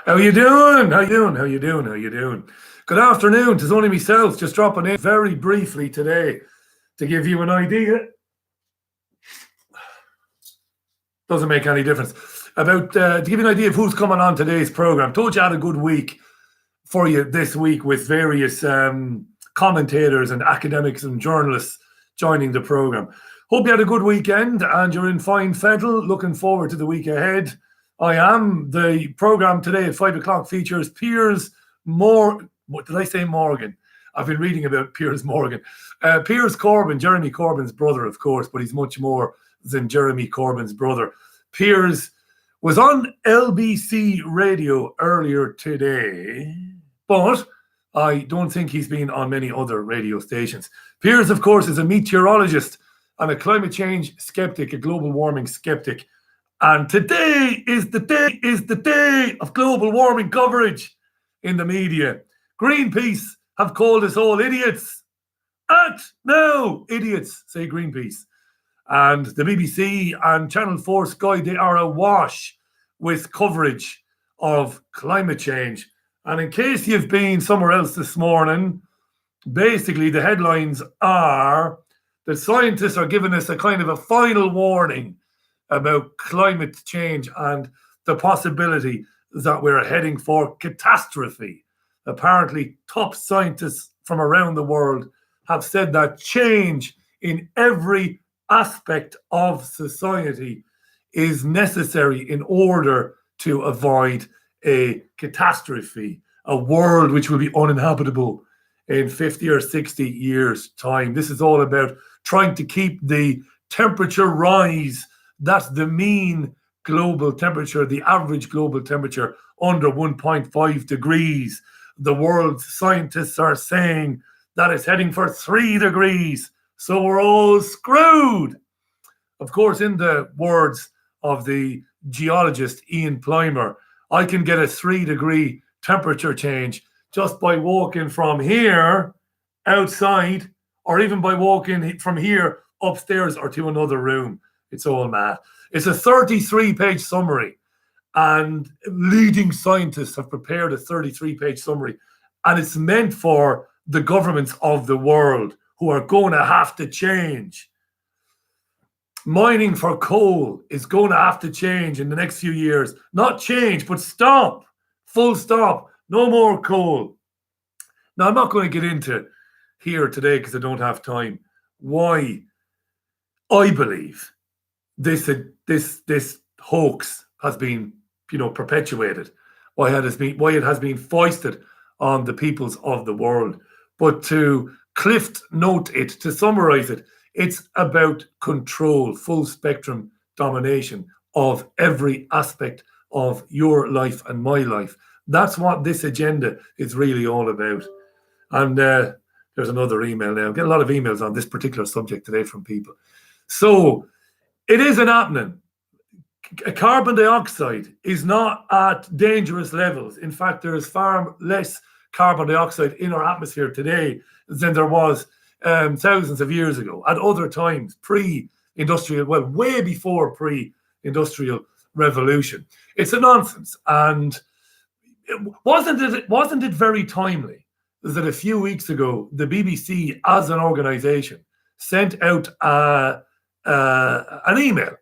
How you doing? How you doing? How you doing? How you doing? Good afternoon. It's only myself just dropping in very briefly today to give you an idea. Doesn't make any difference. About to give you an idea of who's coming on today's program. Told you I had a good week for you this week with various commentators and academics and journalists joining the program. Hope you had a good weekend and you're in fine fettle. Looking forward to the week ahead. I am. The program today at 5 o'clock features Piers Morgan. What did I say, Morgan? I've been reading about Piers Morgan. Piers Corbyn, Jeremy Corbyn's brother, of course, but he's much more than Jeremy Corbyn's brother. Piers was on LBC radio earlier today, but I don't think he's been on many other radio stations. Piers, of course, is a meteorologist and a climate change skeptic, a global warming skeptic. And today is the day of global warming coverage in the media. Greenpeace have called us all idiots. Act now, idiots, say Greenpeace. And the BBC and Channel 4 Sky, they are awash with coverage of climate change. And in case you've been somewhere else this morning, basically the headlines are that scientists are giving us a kind of a final warning about climate change and the possibility that we're heading for catastrophe. Apparently, top scientists from around the world have said that change in every aspect of society is necessary in order to avoid a catastrophe, a world which will be uninhabitable in 50 or 60 years' time. This is all about trying to keep the temperature rise. That's the mean global temperature, the average global temperature, under 1.5 degrees. The world's scientists are saying that it's heading for 3 degrees. So we're all screwed. Of course, in the words of the geologist Ian Plimer, I can get a 3-degree temperature change just by walking from here outside, or even by walking from here upstairs or to another room. It's all mad. It's a 33-page summary, and leading scientists have prepared a 33-page summary, and it's meant for the governments of the world who are going to have to change. Mining for coal is going to have to change in the next few years. Not change, but stop. Full stop. No more coal. Now, I'm not going to get into here today because I don't have time why I believe this hoax has been, perpetuated, why it has been foisted on the peoples of the world. But to cliff note it, to summarize it, it's about control, full spectrum domination of every aspect of your life and my life. That's what this agenda is really all about. And there's another email now. I get a lot of emails on this particular subject today from people. So it isn't happening. Carbon dioxide is not at dangerous levels. In fact, there is far less carbon dioxide in our atmosphere today than there was thousands of years ago, at other times, pre-industrial, well, way before pre-industrial revolution. It's a nonsense. And wasn't it very timely that a few weeks ago, the BBC as an organization sent out an email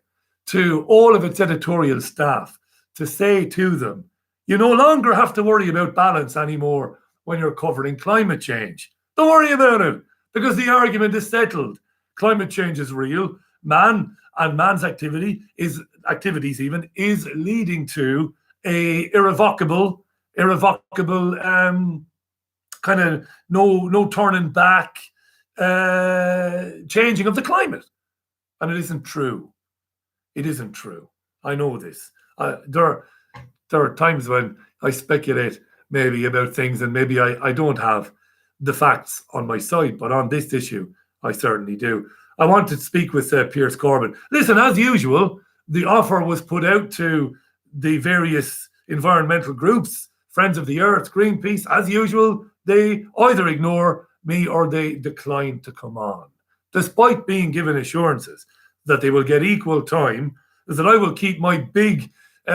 to all of its editorial staff to say to them, you no longer have to worry about balance anymore when you're covering climate change. Don't worry about it, because the argument is settled. Climate change is real. Man and man's activities even is leading to a irrevocable kind of no turning back changing of the climate. And it isn't true. It isn't true. I know this. There are times when I speculate maybe about things and maybe I don't have the facts on my side, but on this issue, I certainly do. I want to speak with Piers Corbyn. Listen, as usual, the offer was put out to the various environmental groups, Friends of the Earth, Greenpeace. As usual, they either ignore me or they decline to come on, despite being given assurances that they will get equal time, that I will keep my big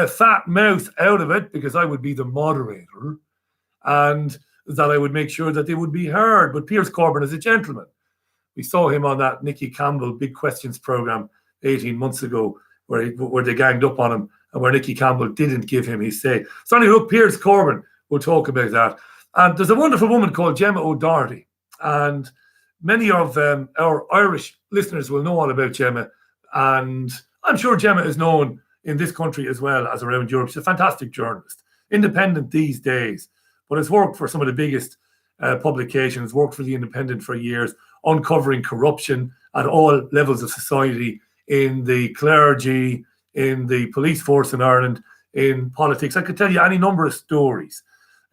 fat mouth out of it, because I would be the moderator, and that I would make sure that they would be heard. But Piers Corbyn is a gentleman. We saw him on that Nicky Campbell Big Questions program 18 months ago, where they ganged up on him, and where Nicky Campbell didn't give him his say. So anyway, look, Piers Corbyn, we'll talk about that. And there's a wonderful woman called Gemma O'Doherty, and many of our Irish listeners will know all about Gemma, and I'm sure Gemma is known in this country as well as around Europe. She's a fantastic journalist, independent these days, but has worked for some of the biggest publications, worked for The Independent for years, uncovering corruption at all levels of society, in the clergy, in the police force in Ireland, in politics. I could tell you any number of stories.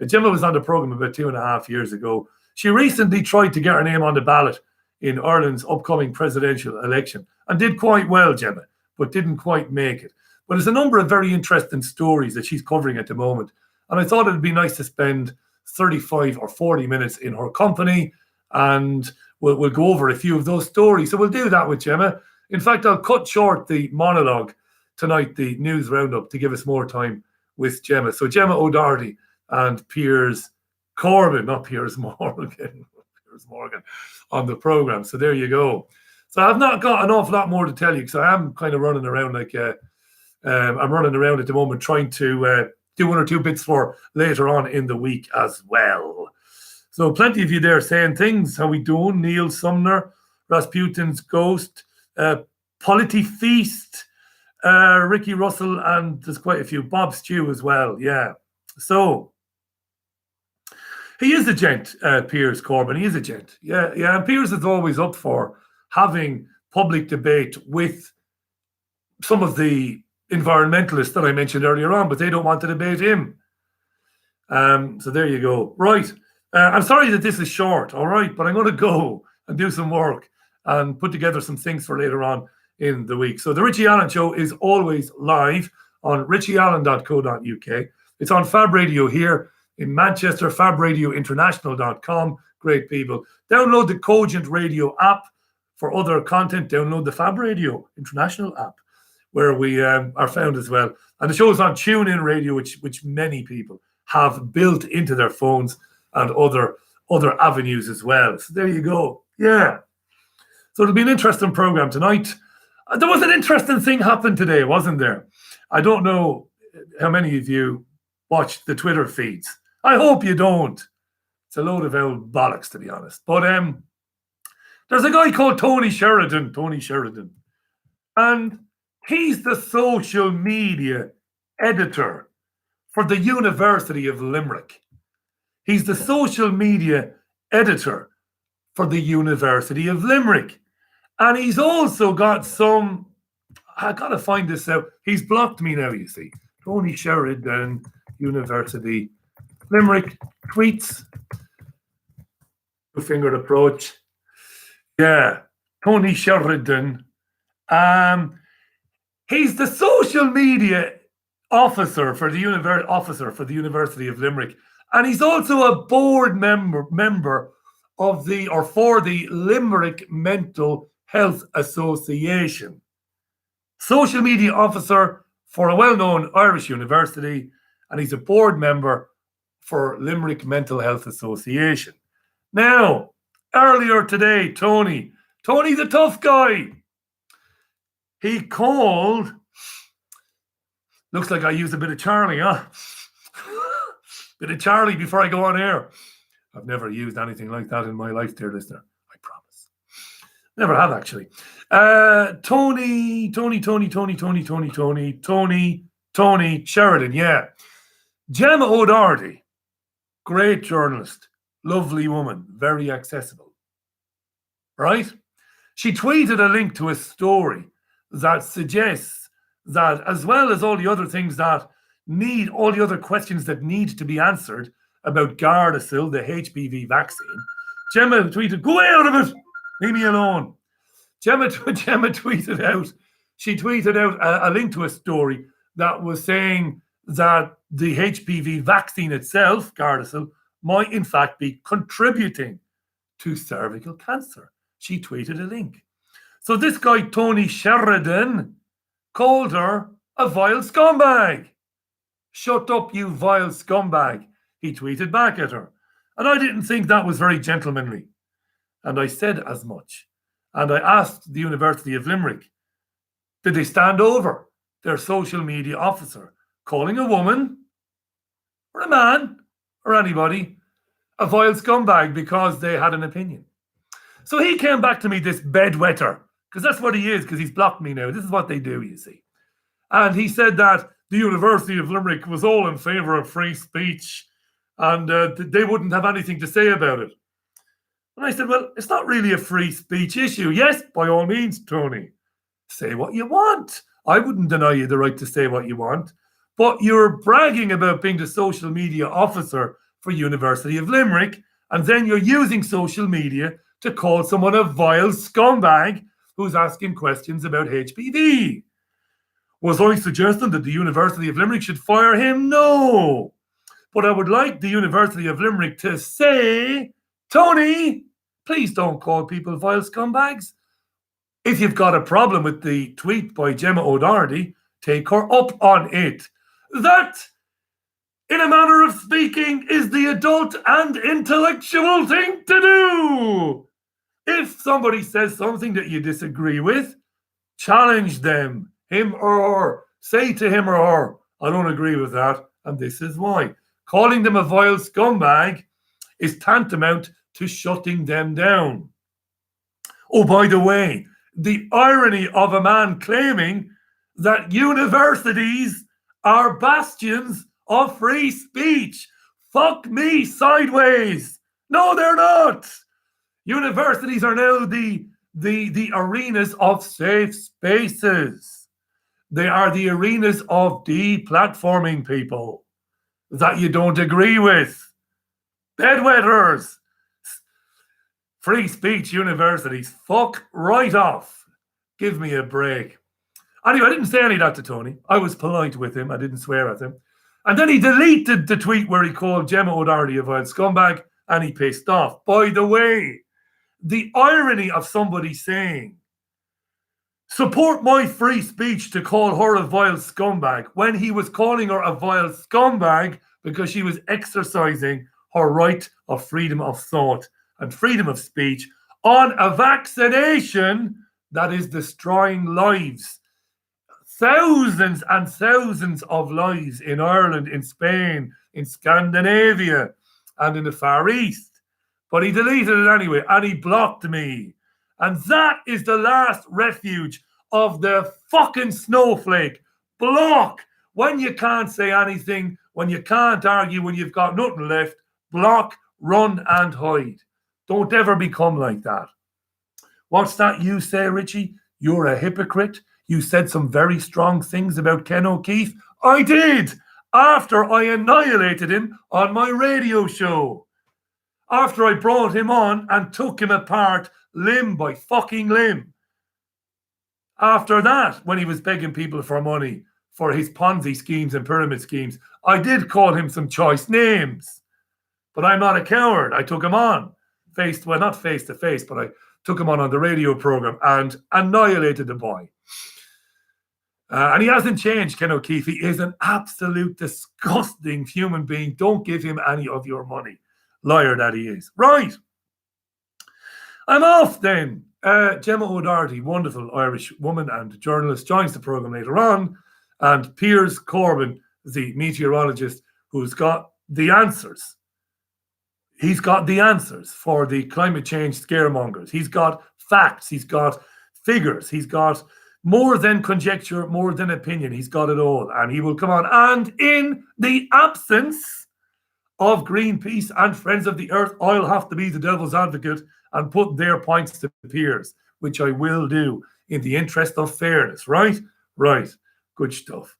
Gemma was on the programme about 2.5 years ago. She recently tried to get her name on the ballot in Ireland's upcoming presidential election and did quite well, Gemma, but didn't quite make it. But there's a number of very interesting stories that she's covering at the moment. And I thought it'd be nice to spend 35 or 40 minutes in her company, and we'll go over a few of those stories. So we'll do that with Gemma. In fact, I'll cut short the monologue tonight, the news roundup, to give us more time with Gemma. So Gemma O'Doherty and Piers Corbyn, not Piers Morgan, Piers Morgan, on the programme. So there you go. So I've not got an awful lot more to tell you, because I am kind of running around like I'm running around at the moment trying to do one or two bits for later on in the week as well. So plenty of you there saying things. How we doing? Neil Sumner, Rasputin's Ghost, Polity Feast, Ricky Russell, and there's quite a few. Bob Stew as well, yeah. So he is a gent, Piers Corbyn. He is a gent, yeah. And Piers is always up for having public debate with some of the environmentalists that I mentioned earlier on, but they don't want to debate him. So there you go. Right. I'm sorry that this is short, all right, but I'm going to go and do some work and put together some things for later on in the week. So the Richie Allen Show is always live on richieallen.co.uk. It's on Fab Radio here in Manchester, fabradiointernational.com. Great people. Download the Cogent Radio app for other content. Download the Fab Radio International app, where we are found as well. And the show is on TuneIn Radio, which many people have built into their phones, and other avenues as well. So there you go. Yeah. So it'll be an interesting program tonight. There was an interesting thing happened today, wasn't there? I don't know how many of you watch the Twitter feeds. I hope you don't. It's a load of old bollocks, to be honest. But there's a guy called Tony Sheridan, and he's the social media editor for the University of Limerick. He's the social media editor for the University of Limerick. And he's also got some, I got to find this out. He's blocked me now, you see. Tony Sheridan, University Limerick, tweets. Two-fingered approach. Yeah, Tony Sheridan. He's the social media officer for the University of Limerick, and he's also a board member of for the Limerick Mental Health Association. Social media officer for a well-known Irish university, and he's a board member for Limerick Mental Health Association. Now, earlier today, Tony the tough guy, he called, looks like I used a bit of Charlie, huh? Bit of Charlie before I go on air. I've never used anything like that in my life, dear listener. I promise. Never have, actually. Tony Sheridan, yeah. Gemma O'Doherty, great journalist, lovely woman, very accessible. Right? She tweeted a link to a story that suggests that, as well as all the other things that all the other questions that need to be answered about Gardasil, the HPV vaccine, Gemma tweeted, "Go out of it, leave me alone." Gemma tweeted out, a link to a story that was saying that the HPV vaccine itself, Gardasil, might in fact be contributing to cervical cancer. She tweeted a link. So this guy, Tony Sheridan, called her a vile scumbag. Shut up, you vile scumbag, he tweeted back at her. And I didn't think that was very gentlemanly. And I said as much. And I asked the University of Limerick, did they stand over their social media officer, calling a woman or a man or anybody a vile scumbag because they had an opinion? So he came back to me, this bedwetter, because that's what he is, because he's blocked me now. This is what they do, you see. And he said that the University of Limerick was all in favour of free speech and they wouldn't have anything to say about it. And I said, well, it's not really a free speech issue. Yes, by all means, Tony, say what you want. I wouldn't deny you the right to say what you want. But you're bragging about being the social media officer for University of Limerick, and then you're using social media to call someone a vile scumbag who's asking questions about HPV. Was I suggesting that the University of Limerick should fire him? No. But I would like the University of Limerick to say, Tony, please don't call people vile scumbags. If you've got a problem with the tweet by Gemma O'Doherty, take her up on it. That, in a manner of speaking, is the adult and intellectual thing to do. If somebody says something that you disagree with, challenge them, him or her. Say to him or her, I don't agree with that, and this is why. Calling them a vile scumbag is tantamount to shutting them down. Oh, by the way, the irony of a man claiming that universities are bastions of free speech. Fuck me sideways. No, they're not. Universities are now the arenas of safe spaces. They are the arenas of deplatforming people that you don't agree with. Bedwetters. Free speech universities. Fuck right off. Give me a break. Anyway, I didn't say any of that to Tony. I was polite with him. I didn't swear at him. And then he deleted the tweet where he called Gemma O'Doherty a vile scumbag and he pissed off. By the way, the irony of somebody saying, support my free speech to call her a vile scumbag, when he was calling her a vile scumbag because she was exercising her right of freedom of thought and freedom of speech on a vaccination that is destroying lives. Thousands and thousands of lives in Ireland, in Spain, in Scandinavia, and in the Far East. But he deleted it anyway, and he blocked me. And that is the last refuge of the fucking snowflake. Block. When you can't say anything, when you can't argue, when you've got nothing left, block, run and hide. Don't ever become like that. What's that you say, Richie? You're a hypocrite. You said some very strong things about Ken O'Keefe. I did, after I annihilated him on my radio show. After I brought him on and took him apart limb by fucking limb. After that, when he was begging people for money for his Ponzi schemes and pyramid schemes, I did call him some choice names. But I'm not a coward. I took him on. Not face to face, but I took him on the radio program and annihilated the boy. And he hasn't changed, Ken O'Keefe. He is an absolute disgusting human being. Don't give him any of your money. Liar that he is. Right. I'm off then. Gemma O'Doherty, wonderful Irish woman and journalist, joins the program later on. And Piers Corbyn, the meteorologist, who's got the answers. He's got the answers for the climate change scaremongers. He's got facts. He's got figures. He's got more than conjecture, more than opinion. He's got it all. And he will come on. And in the absence of Greenpeace and Friends of the Earth, I'll have to be the devil's advocate and put their points to Piers, which I will do in the interest of fairness. Right? Right. Good stuff.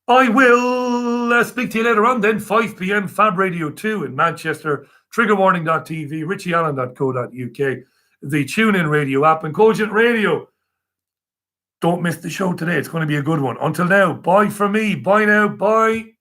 I will speak to you later on then, 5 p.m, Fab Radio 2 in Manchester, triggerwarning.tv, richieallen.co.uk, the TuneIn Radio app, and Cogent Radio. Don't miss the show today. It's going to be a good one. Until now, bye from me. Bye now. Bye.